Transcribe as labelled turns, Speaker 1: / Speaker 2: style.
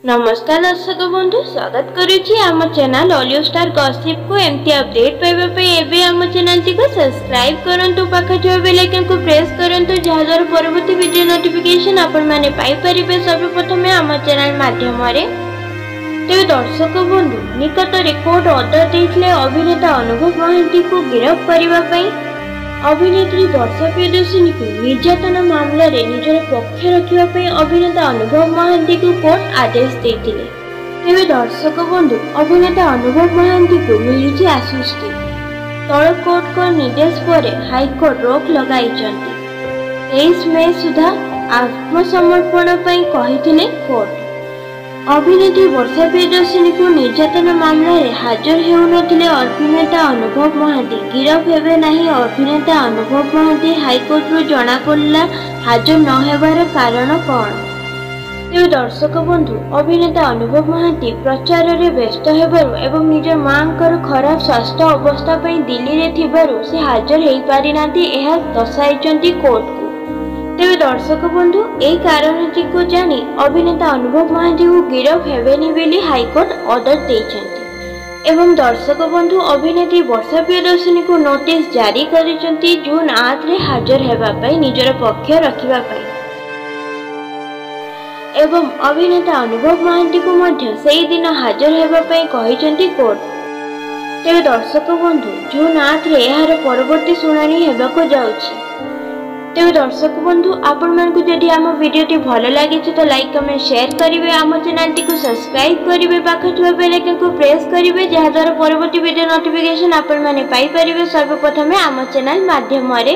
Speaker 1: नमस्कार दर्शक बंधु स्वागत करुच्ची आम चैनल ऑलियो स्टार गॉसिप को एमती अपडेट पाइबा एबे आम चैनल को सब्सक्राइब करंतु पाखा जो बेल आइकन को प्रेस करंतु जहाँ द्वारा परवर्ती वीडियो नोटिफिकेशन आपण माने पाई परिबे। सर्वप्रथम आम चैनल माध्यम रे तेज दर्शक बंधु निकट रे कोर्ट ऑर्डर देथिले अभिनेता अनुभव महांती को गिरफ्त करबा पई। अभिनेत्री वर्षा प्रियदर्शिनी को निर्यातना मामला रे निजर पक्ष रखिबा पई अभिनेता अनुभव महांती को कोर्ट आदेश देथिले। तेबे दर्शक बंधु अभिनेता अनुभव महांती को मिली आश्वस्ति। तल कोर्ट को निर्देश पर हाईकोर्ट रोक लगाइछन्ति। 23 मई सुधा आत्मसमर्पण पई कहिथिले कोर्ट। अभिनेत्री वर्षा प्रियदर्शिनी को निर्यातना मामला रे हाजर हेउनथिले अभिनेता अनुभव महांती। गिरफ हेबे नाही अभिनेता अनुभव महांती हाईकोर्ट रु जना पड़ला हाजर न हेबार कारण कौन। तेज दर्शक बंधु अभिनेता अनुभव महांती प्रचार रे व्यस्त हेबारु एवं निज मांकर खराब स्वास्थ्य अवस्था पई दिल्ली रे थिबारु से हाजर हेई पारि नांती एहा दर्शाइचन्ती कोर्ट को। तेज दर्शक बंधु यही कारणटी को जानी अभिनेता अनुभव महांती को गिरफ हेबेनी बेली हाईकोर्ट ऑर्डर देइछन्ति एवं दर्शक बंधु अभिनेत्री वर्षा प्रियदर्शिनी को नोटिस जारी करिसन्ति जून 8 रे हाजर हेबा पई निजर पक्ष रखिबा पई एवं अभिनेता अनुभव महांती को मध्य सेही दिन हाजर हेबा पई कहिसन्ति कोर्ट। तेज दर्शक बंधु जून 8 रे एहार परवर्ती सुनानी हेबाको जाउछि। तेज दर्शक बंधु आपण मानकु जदि आम वीडियोटी भल लगी तो लाइक कमेंट शेयर करेंगे। आम चैनल को सब्सक्राइब करेंगे। पाखे थुआ बेल आइकन को प्रेस करेंगे जहाँ द्वारा परवर्ती वीडियो नोटिफिकेशन आपण माने पाई परिबे सर्वप्रथमे आम चैनल माध्यम रे।